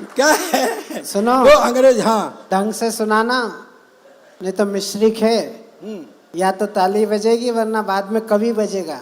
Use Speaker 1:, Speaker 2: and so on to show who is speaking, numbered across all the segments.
Speaker 1: क्या है?
Speaker 2: सुनो
Speaker 1: वो अंग्रेज, हाँ
Speaker 2: ढंग से सुनाना, नहीं तो मिश्रिक है। या तो ताली बजेगी वरना बाद में कभी बजेगा।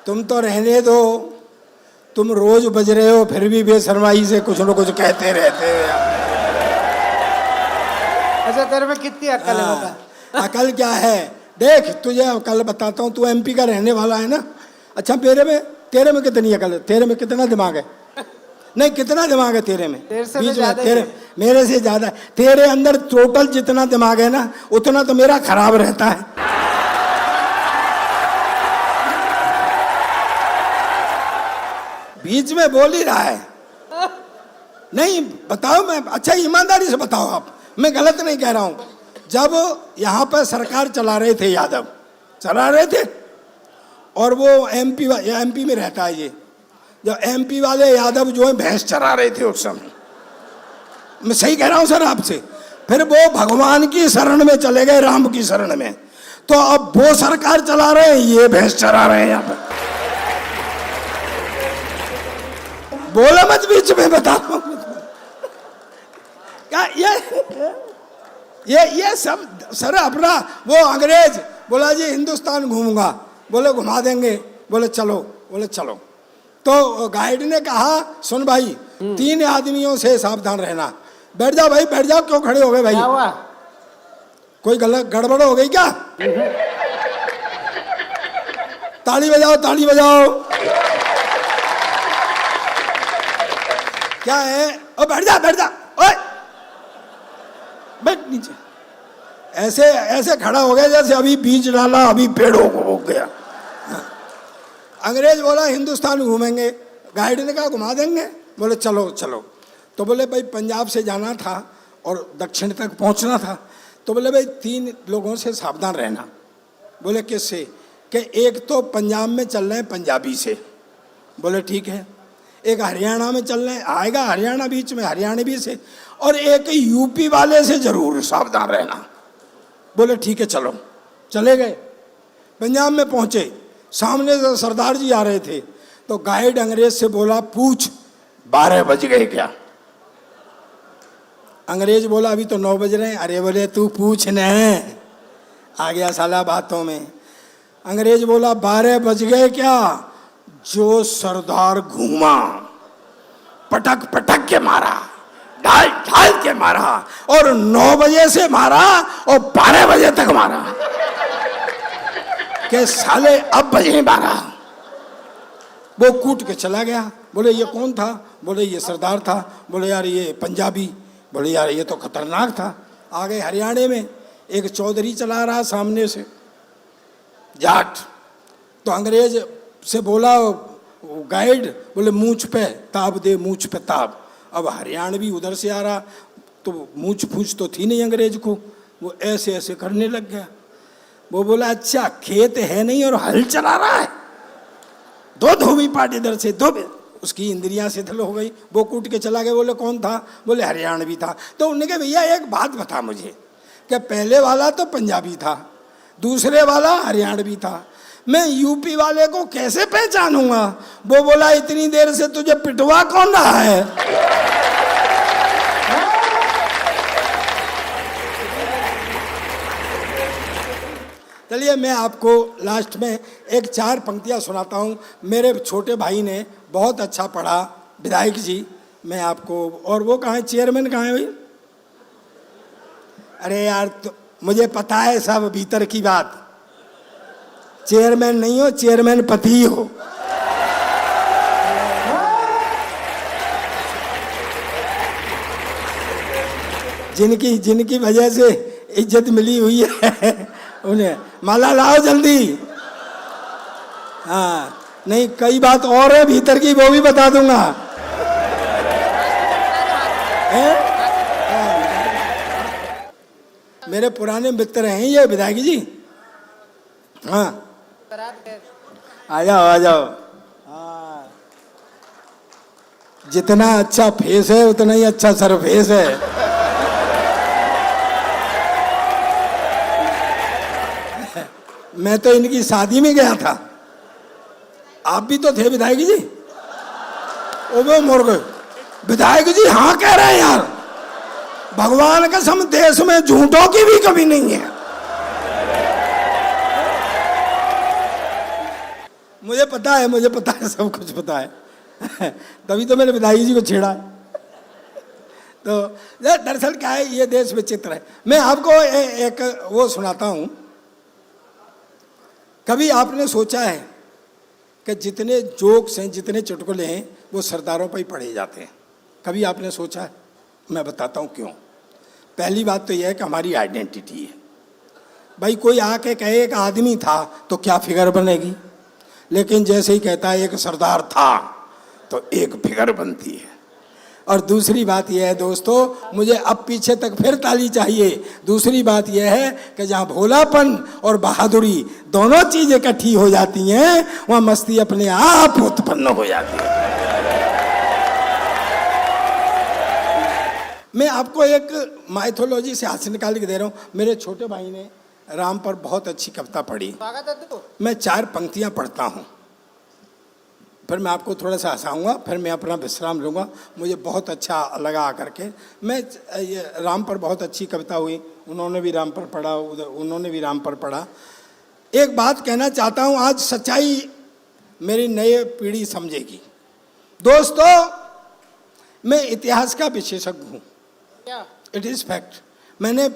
Speaker 1: तुम तो रहने दो, तुम रोज बज रहे हो फिर भी बेशर्माई से कुछ न कुछ कहते रहते हो यार।
Speaker 2: अच्छा तेरे में कितनी अक्ल है
Speaker 1: हाँ,
Speaker 2: बता।
Speaker 1: अकल क्या है? देख तुझे अकल बताता हूँ, तू एमपी का रहने वाला है ना। अच्छा तेरे में कितनी अकल है? तेरे में कितना दिमाग है? नहीं, कितना दिमाग है तेरे में?
Speaker 2: तेरे से
Speaker 1: बीच
Speaker 2: तो
Speaker 1: में
Speaker 2: ज्यादा ही
Speaker 1: तेरे,
Speaker 2: है।
Speaker 1: मेरे से ज्यादा है। तेरे अंदर टोटल जितना दिमाग है ना उतना तो मेरा खराब रहता है। बीच में बोल ही रहा है। नहीं बताओ, मैं अच्छा ईमानदारी से बताओ आप, मैं गलत नहीं कह रहा हूं। जब यहाँ पर सरकार चला रहे थे यादव, चला रहे थे, और वो एमपी में रहता है ये, जब एमपी वाले यादव जो है भैंस चरा रहे थे उस समय, मैं सही कह रहा हूं सर आपसे। फिर वो भगवान की शरण में चले गए, राम की शरण में, तो अब वो सरकार चला रहे हैं, ये भैंस चरा रहे हैं यहाँ पर। बोला मत बीच में, बताओ क्या ये सब सर अपना। वो अंग्रेज बोला जी हिंदुस्तान घूमूंगा, बोले घुमा देंगे, बोले चलो, बोले चलो। तो गाइड ने कहा सुन भाई, 3 आदमियों से सावधान रहना। बैठ जाओ भाई, बैठ जाओ। क्यों खड़े हो गए भाई?
Speaker 2: क्या हुआ?
Speaker 1: कोई गलत गड़बड़ हो गई क्या? ताली बजाओ, ताली बजाओ। क्या है? ओ बैठ जा, बैठ जा, ओए बैठ नीचे। ऐसे ऐसे खड़ा हो गया जैसे अभी बीज डाला, अभी पेड़ हो गया। अंग्रेज बोला हिंदुस्तान घूमेंगे, गाइड ने कहा घुमा देंगे, बोले चलो चलो। तो बोले भाई पंजाब से जाना था और दक्षिण तक पहुंचना था, तो बोले भाई 3 लोगों से सावधान रहना। बोले किससे? कि एक तो पंजाब में चल रहे हैं पंजाबी से, बोले ठीक है। एक हरियाणा में चल रहे हैं, आएगा हरियाणा बीच में, हरियाणवी से, और एक यूपी वाले से जरूर सावधान रहना। बोले ठीक है चलो। चले गए, पंजाब में पहुंचे, सामने से सरदार जी आ रहे थे, तो गाइड अंग्रेज से बोला पूछ 12 बज गए क्या? अंग्रेज बोला अभी तो 9 बज रहे हैं। अरे बोले तू पूछ न, आ गया साला बातों में। अंग्रेज बोला 12 बज गए क्या? जो सरदार घूमा, पटक पटक के मारा, ढाल ढाल के मारा, और 9 बजे से मारा और 12 बजे तक मारा, के साले अब बजे 12। वो कूट के चला गया। बोले ये कौन था? बोले ये सरदार था। बोले यार ये पंजाबी। बोले यार ये तो खतरनाक था। आ गए हरियाणा में, एक चौधरी चला रहा सामने से, जाट। तो अंग्रेज से बोला गाइड, बोले मूंछ पे ताब दे, मूंछ पे ताब। अब हरियाणवी उधर से आ रहा, तो मूंछ फूछ तो थी नहीं अंग्रेज को, वो ऐसे ऐसे करने लग गया। वो बोला अच्छा खेत है नहीं और हल चला रहा है, 2 धोबी पाट इधर से, 2। उसकी इंद्रियां शिथिल हो गई, वो कूट के चला गया। बोले कौन था? बोले हरियाणवी था। तो उन्होंने कहा भैया एक बात बता मुझे, कि पहले वाला तो पंजाबी था, दूसरे वाला हरियाणवी था, मैं यूपी वाले को कैसे पहचानूंगा? वो बोला इतनी देर से तुझे पिटवा कौन रहा है? चलिए मैं आपको लास्ट में एक 4 पंक्तियां सुनाता हूं। मेरे छोटे भाई ने बहुत अच्छा पढ़ा, विधायक जी। मैं आपको, और वो कहाँ है, चेयरमैन कहाँ है भाई? अरे यार तो मुझे पता है सब भीतर की बात। चेयरमैन नहीं हो, चेयरमैन पति हो। जिनकी वजह से इज्जत मिली हुई है उन्हें माला लाओ जल्दी। हाँ नहीं, कई बात और है भीतर की, वो भी बता दूंगा। मेरे पुराने मित्र हैं ये विधायक जी। हाँ आ जाओ आ जाओ। हाँ जितना अच्छा फेस है उतना ही अच्छा सरफेस है। मैं तो इनकी शादी में गया था, आप भी तो थे विधायक जी। ओ वो मर गए। विधायक जी हाँ कह रहे हैं यार, भगवान कसम देश में झूठों की भी कमी नहीं है। मुझे पता है, सब कुछ पता है। तभी तो मैंने विधायक जी को छेड़ा। तो दरअसल क्या है, ये देश विचित्र है। मैं आपको एक वो सुनाता हूं। कभी आपने सोचा है कि जितने जोक्स हैं, जितने चुटकुले हैं, वो सरदारों पर ही पढ़े जाते हैं? कभी आपने सोचा है? मैं बताता हूँ क्यों। पहली बात तो यह है कि हमारी आइडेंटिटी है। भाई कोई आके कहे एक आदमी था तो क्या फिगर बनेगी, लेकिन जैसे ही कहता है एक सरदार था तो एक फिगर बनती है। और दूसरी बात यह है दोस्तों, मुझे अब पीछे तक फिर ताली चाहिए। दूसरी बात यह है कि जहाँ भोलापन और बहादुरी दोनों चीजें इकट्ठी हो जाती हैं, वहाँ मस्ती अपने आप उत्पन्न हो जाती है। मैं आपको एक माइथोलॉजी से हास्य निकाल के दे रहा हूँ। मेरे छोटे भाई ने राम पर बहुत अच्छी कविता पढ़ी। मैं 4 पंक्तियाँ पढ़ता हूँ, फिर मैं आपको थोड़ा सा हंसाऊंगा, फिर मैं अपना विश्राम लूँगा। मुझे बहुत अच्छा लगा आकर के। मैं ये राम पर बहुत अच्छी कविता हुई, उन्होंने भी राम पर पढ़ा, उन्होंने भी राम पर पढ़ा। एक बात कहना चाहता हूँ, आज सच्चाई मेरी नई पीढ़ी समझेगी। दोस्तों, मैं इतिहास का विशेषज्ञ हूँ, इट इज़ फैक्ट। मैंने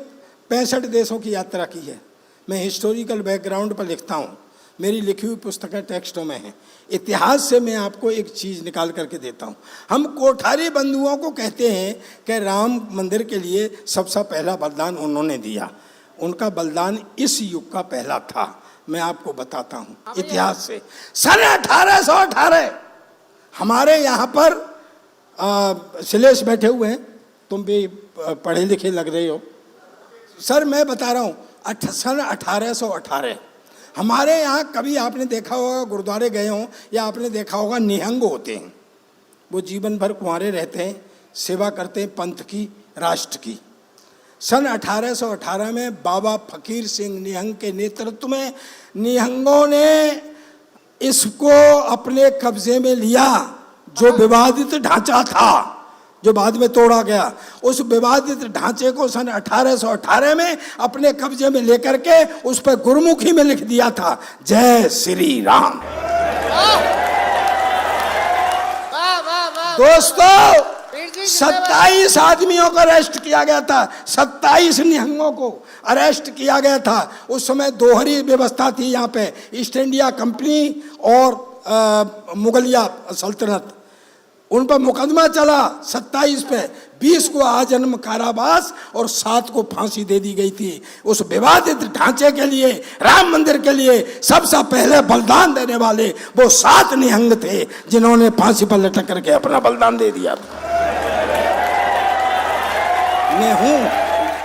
Speaker 1: 65 देशों की यात्रा की है। मैं हिस्टोरिकल बैकग्राउंड पर लिखता हूँ, मेरी लिखी हुई पुस्तकें टेक्स्टों में हैं। इतिहास से मैं आपको एक चीज़ निकाल करके देता हूँ। हम कोठारी बंधुओं को कहते हैं कि राम मंदिर के लिए सबसे पहला बलिदान उन्होंने दिया। उनका बलिदान इस युग का पहला था। मैं आपको बताता हूँ इतिहास से। सन 1818 हमारे यहाँ पर शिलेश बैठे हुए हैं, तुम भी पढ़े लिखे लग रहे हो सर। मैं बता रहा हूँ, सन 1818 हमारे यहाँ, कभी आपने देखा होगा गुरुद्वारे गए हों या आपने देखा होगा निहंग होते हैं, वो जीवन भर कुंवारे रहते हैं, सेवा करते हैं पंथ की, राष्ट्र की। सन 1818 में बाबा फकीर सिंह निहंग के नेतृत्व में निहंगों ने इसको अपने कब्जे में लिया। जो विवादित ढांचा था, जो बाद में तोड़ा गया, उस विवादित ढांचे को सन 1818 में अपने कब्जे में लेकर के उस पर गुरमुखी में लिख दिया था, जय श्री राम। दोस्तों, 27 आदमियों को अरेस्ट किया गया था, 27 निहंगों को अरेस्ट किया गया था। उस समय दोहरी व्यवस्था थी यहाँ पे, ईस्ट इंडिया कंपनी और मुगलिया सल्तनत। उन पर मुकदमा चला 27 पे, 20 को आजन्म कारावास और 7 को फांसी दे दी गई थी। उस विवादित ढांचे के लिए, राम मंदिर के लिए सबसे पहले बलिदान देने वाले वो 7 निहंग थे, जिन्होंने फांसी पर लटक करके अपना बलिदान दे दिया।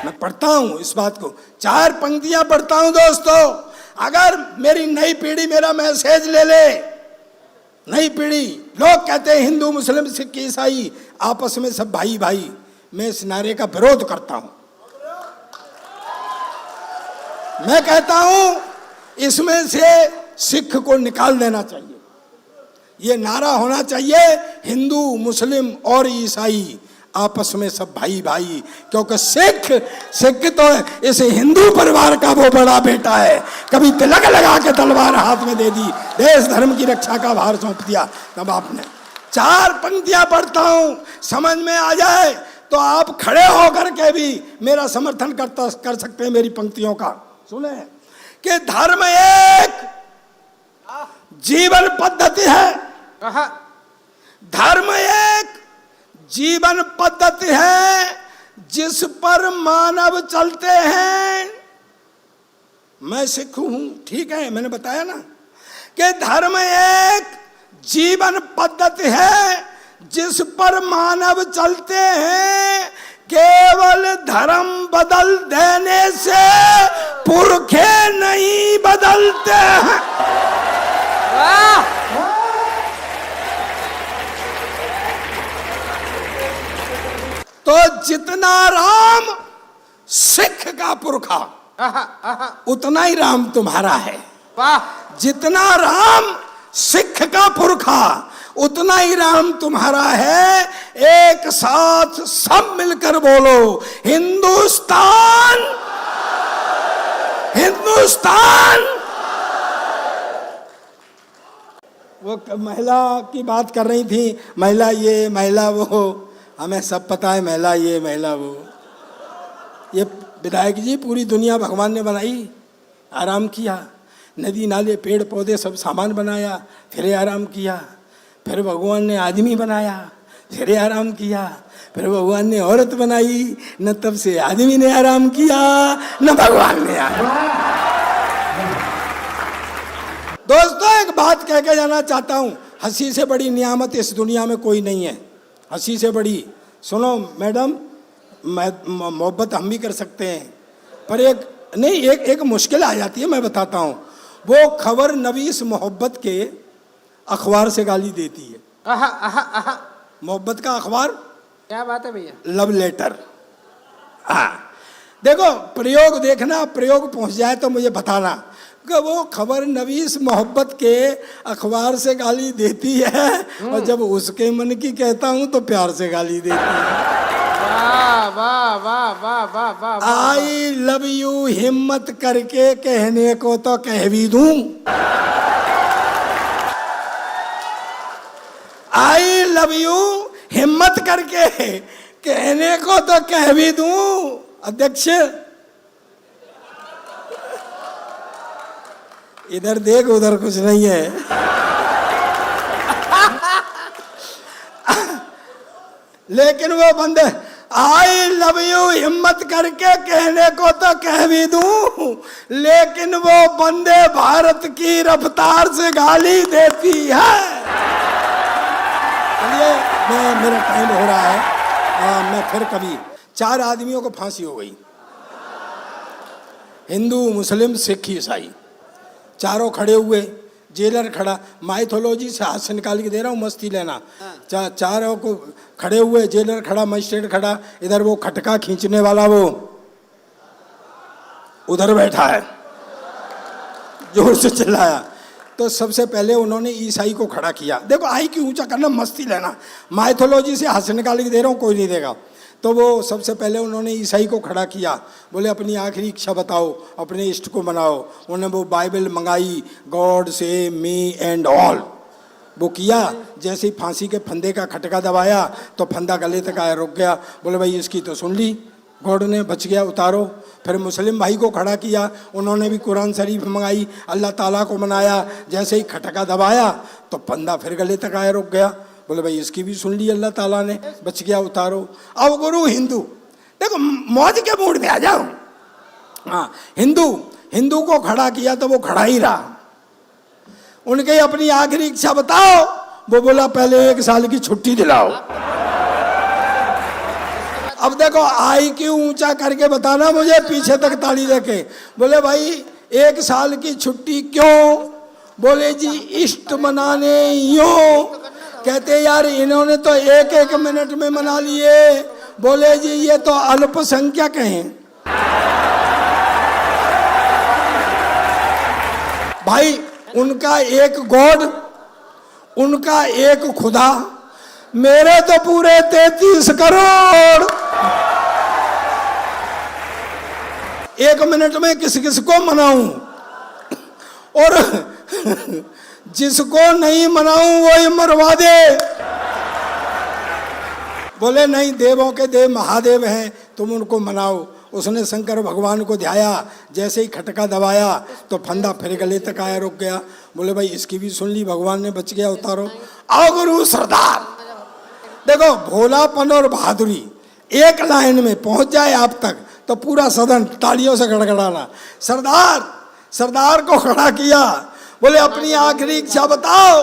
Speaker 1: मैं पढ़ता हूं इस बात को, 4 पंक्तियां पढ़ता हूं दोस्तों। अगर मेरी नई पीढ़ी मेरा मैसेज ले ले, नई पीढ़ी, लोग कहते हैं हिंदू मुस्लिम सिख ईसाई आपस में सब भाई भाई, मैं इस नारे का विरोध करता हूं। मैं कहता हूं इसमें से सिख को निकाल देना चाहिए। ये नारा होना चाहिए हिंदू मुस्लिम और ईसाई आपस में सब भाई भाई, क्योंकि सिख तो इस हिंदू परिवार का वो बड़ा बेटा है। कभी तिलक लगा के तलवार हाथ में दे दी, देश धर्म की रक्षा का भार सौंप दिया। तब आपने 4 पंक्तियां पढ़ता हूं, समझ में आ जाए तो आप खड़े होकर के भी मेरा समर्थन कर सकते हैं मेरी पंक्तियों का। सुने कि धर्म एक जीवन पद्धति है, धर्म एक जीवन पद्धति है जिस पर मानव चलते हैं। मैं सिख हूं, ठीक है, मैंने बताया ना कि धर्म एक जीवन पद्धति है जिस पर मानव चलते हैं। केवल धर्म बदल देने से पुरखे नहीं बदलते हैं। तो जितना राम सिख का पुरखा, उतना ही राम तुम्हारा है। जितना राम सिख का पुरखा, उतना ही राम तुम्हारा है। एक एक साथ सब मिलकर बोलो, हिंदुस्तान, हिंदुस्तान। वो महिला की बात कर रही थी, महिला ये महिला वो, हमें सब पता है महिला ये महिला वो। ये विधायक जी पूरी दुनिया भगवान ने बनाई, आराम किया, नदी नाले पेड़ पौधे सब सामान बनाया, फिर आराम किया, फिर भगवान ने आदमी बनाया, फिर आराम किया, फिर भगवान ने औरत बनाई, न तब से आदमी ने आराम किया न भगवान ने आराम। दोस्तों एक बात कह के जाना चाहता हूं, हंसी से बड़ी नियामत इस दुनिया में कोई नहीं है, हंसी से बड़ी। सुनो मैडम, मोहब्बत हम भी कर सकते हैं, पर एक मुश्किल आ जाती है, मैं बताता हूँ। वो खबर नवीस मोहब्बत के अखबार से गाली देती है। मोहब्बत का अखबार,
Speaker 2: क्या बात है भैया,
Speaker 1: लव लेटर। हाँ देखो, प्रयोग देखना, प्रयोग पहुंच जाए तो मुझे बताना कि वो खबर नवीस मोहब्बत के अखबार से गाली देती है, और जब उसके मन की कहता हूं तो प्यार से गाली देती है।
Speaker 2: वाह वाह वाह वाह वाह वाह।
Speaker 1: आई लव यू हिम्मत करके कहने को तो कह भी दूं, आई लव यू हिम्मत करके कहने को तो कह भी दूं। अध्यक्ष इधर देख, उधर कुछ नहीं है। लेकिन वो बंदे आई लव यू हिम्मत करके कहने को तो कह भी दूं, लेकिन वो बंदे भारत की रफ्तार से गाली देती है। चलिए, मेरा टाइम हो रहा है, मैं फिर कभी। 4 आदमियों को फांसी हो गई, हिंदू मुस्लिम सिख ईसाई, चारों खड़े हुए, जेलर खड़ा, माइथोलॉजी से हाथ से निकाल के दे रहा हूँ, मस्ती लेना। चारों को खड़े हुए, जेलर खड़ा, मजिस्ट्रेट खड़ा, इधर वो खटका खींचने वाला वो उधर बैठा है, जोर से चिल्लाया। तो सबसे पहले उन्होंने ईसाई को खड़ा किया। देखो आई क्यों ऊंचा करना, मस्ती लेना, माइथोलॉजी से हाथ से निकाल के दे रहा हूँ, कोई नहीं देगा। तो वो सबसे पहले उन्होंने ईसाई को खड़ा किया, बोले अपनी आखिरी इच्छा बताओ, अपने इष्ट को मनाओ। उन्होंने वो बाइबल मंगाई, गॉड से मी एंड ऑल, वो किया। जैसे ही फांसी के फंदे का खटका दबाया तो फंदा गले तक आया, रुक गया। बोले भाई इसकी तो सुन ली, गॉड ने, बच गया, उतारो। फिर मुस्लिम भाई को खड़ा किया, उन्होंने भी कुरान शरीफ मंगाई, अल्लाह ताला को मनाया। जैसे ही खटका दबाया तो फंदा फिर गले तक आया, रुक गया। बोले भाई इसकी भी सुन ली अल्लाह ताला ने, बच गया, उतारो। अब गुरु हिंदू, देखो मौज के मूड में आ जाओ। हाँ, हिंदू को खड़ा किया तो वो खड़ा ही रहा। उनके अपनी आखिरी इच्छा बताओ, वो बोला पहले 1 साल की छुट्टी दिलाओ। अब देखो आई क्यों ऊंचा करके बताना मुझे, पीछे तक ताली देके। बोले भाई 1 साल की छुट्टी क्यों? बोले जी इष्ट मनाने यूं। कहते यार इन्होंने तो 1-1 मिनट में मना लिए। बोले जी ये तो अल्पसंख्यक हैं। भाई उनका एक गॉड, उनका एक खुदा, मेरे तो पूरे 33 करोड़। 1 मिनट में किस किस को मनाऊं, और जिसको नहीं मनाऊं वही मरवा दे। बोले नहीं, देवों के देव महादेव हैं, तुम उनको मनाओ। उसने शंकर भगवान को ध्याया, जैसे ही खटका दबाया तो फंदा फिर गले तक आया, रुक गया। बोले भाई इसकी भी सुन ली, भगवान ने, बच गया, उतारो। आओ गुरु सरदार, देखो भोलापन और बहादुरी एक लाइन में पहुंच जाए आप तक तो पूरा सदन तालियों से गड़गड़ाना। सरदार को खड़ा किया, बोले अपनी आखिरी इच्छा बताओ।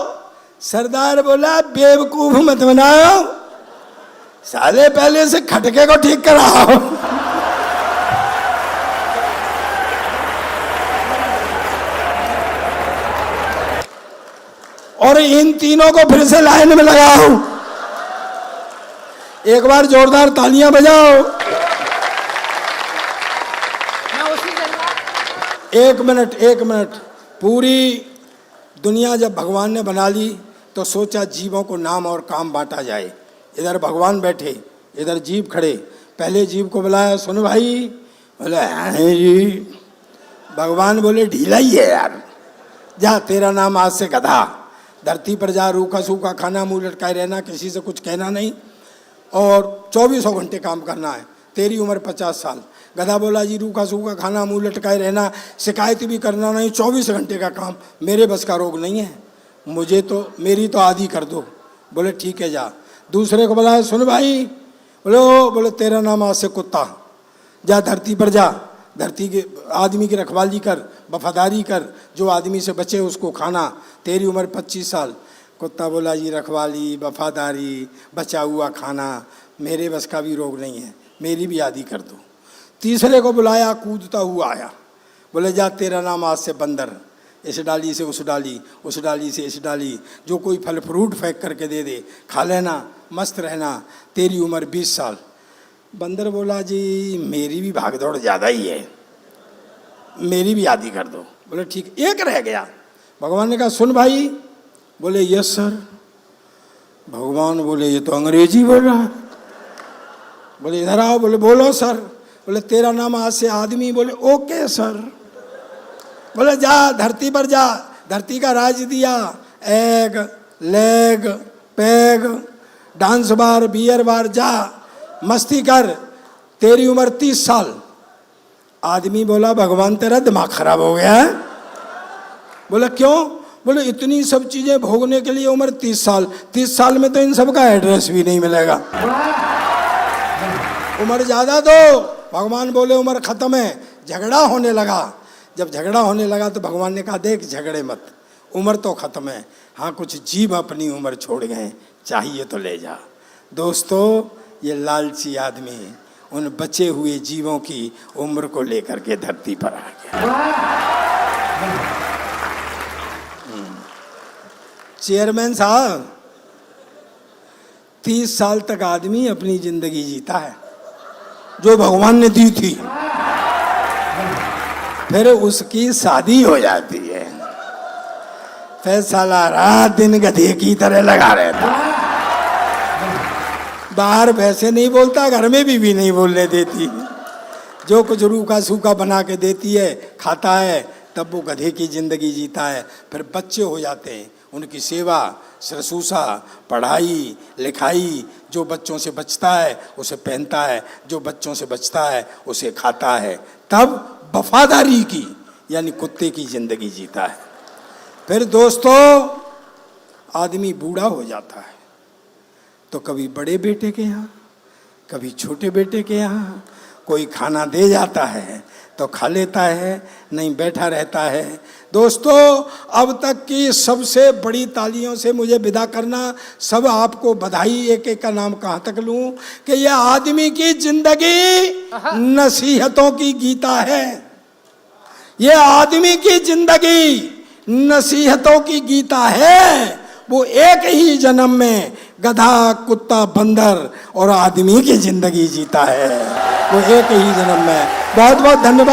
Speaker 1: सरदार बोला बेवकूफ मत बनाओ, साले पहले से खटके को ठीक कराओ। और इन तीनों को फिर से लाइन में लगाओ। एक बार जोरदार तालियां बजाओ। 1 मिनट। पूरी दुनिया जब भगवान ने बना ली तो सोचा जीवों को नाम और काम बांटा जाए। इधर भगवान बैठे, इधर जीव खड़े। पहले जीव को बुलाया, सुन भाई। बोले हैं जी। भगवान बोले ढीला ही है यार, जा तेरा नाम आज से गधा। धरती पर जा, रूखा सूखा खाना, मुंह लटकाए रहना, किसी से कुछ कहना नहीं और 24 घंटे काम करना है। तेरी उम्र 50 साल। गधा बोला जी रूखा सूखा खाना, मुंह लटकाए रहना, शिकायत भी करना नहीं, 24 घंटे का काम, मेरे बस का रोग नहीं है, मुझे तो मेरी तो आधी कर दो। बोले ठीक है जा। दूसरे को बुलाया, सुन भाई। बोले तेरा नाम आज से कुत्ता, जा धरती पर जा, धरती के आदमी की रखवाली कर, वफादारी कर, जो आदमी से बचे उसको खाना, तेरी उम्र 25 साल। कुत्ता बोला जी रखवाली, वफादारी, बचा हुआ खाना, मेरे बस का भी रोग नहीं है, मेरी भी आदि कर दो। तीसरे को बुलाया, कूदता हुआ आया। बोले जा तेरा नाम आज से बंदर, इस डाली से उस डाली, उस डाली से इस डाली, जो कोई फल फ्रूट फेंक करके दे दे, खा लेना, मस्त रहना, तेरी उम्र 20 साल। बंदर बोला जी मेरी भी भाग दौड़ ज़्यादा ही है, मेरी भी आदि कर दो। बोले ठीक, एक रह गया। भगवान ने कहा सुन भाई। बोले यस सर। भगवान बोले ये तो अंग्रेजी बोल रहा है। बोले इधर आओ। बोले बोलो सर। बोले तेरा नाम आज से आदमी। बोले ओके सर। बोले जा धरती पर जा, धरती का राज दिया, egg leg peg dance bar beer bar, जा मस्ती कर, तेरी उम्र 30 साल। आदमी बोला भगवान तेरा दिमाग खराब हो गया है। बोला क्यों? बोले इतनी सब चीजें भोगने के लिए उम्र 30 साल, 30 साल में तो इन सब का एड्रेस भी नहीं मिलेगा, उम्र ज्यादा दो। भगवान बोले उम्र खत्म है। झगड़ा होने लगा। जब झगड़ा होने लगा तो भगवान ने कहा देख झगड़े मत, उम्र तो खत्म है, हाँ कुछ जीव अपनी उम्र छोड़ गए, चाहिए तो ले जा। दोस्तों ये लालची आदमी उन बचे हुए जीवों की उम्र को लेकर के धरती पर आ गया। चेयरमैन साहब 30 साल तक आदमी अपनी जिंदगी जीता है जो भगवान ने दी थी, फिर उसकी शादी हो जाती है, फिर साला रात दिन गधे की तरह लगा रहता, बाहर वैसे नहीं बोलता, घर में भी नहीं बोलने देती, जो कुछ रूखा सूखा बना के देती है खाता है, तब वो गधे की जिंदगी जीता है। फिर बच्चे हो जाते हैं, उनकी सेवा शुश्रूषा पढ़ाई लिखाई, जो बच्चों से बचता है उसे पहनता है, जो बच्चों से बचता है उसे खाता है, तब वफादारी की यानी कुत्ते की जिंदगी जीता है। फिर दोस्तों आदमी बूढ़ा हो जाता है तो कभी बड़े बेटे के यहाँ कभी छोटे बेटे के यहाँ, कोई खाना दे जाता है तो खा लेता है, नहीं बैठा रहता है। दोस्तों अब तक की सबसे बड़ी तालियों से मुझे विदा करना, सब आपको बधाई, एक एक का नाम कहाँ तक लूँ कि यह आदमी की जिंदगी नसीहतों की गीता है, यह आदमी की जिंदगी नसीहतों की गीता है। वो एक ही जन्म में गधा कुत्ता बंदर और आदमी की जिंदगी जीता है, वो एक ही जन्म में। बहुत बहुत धन्यवाद।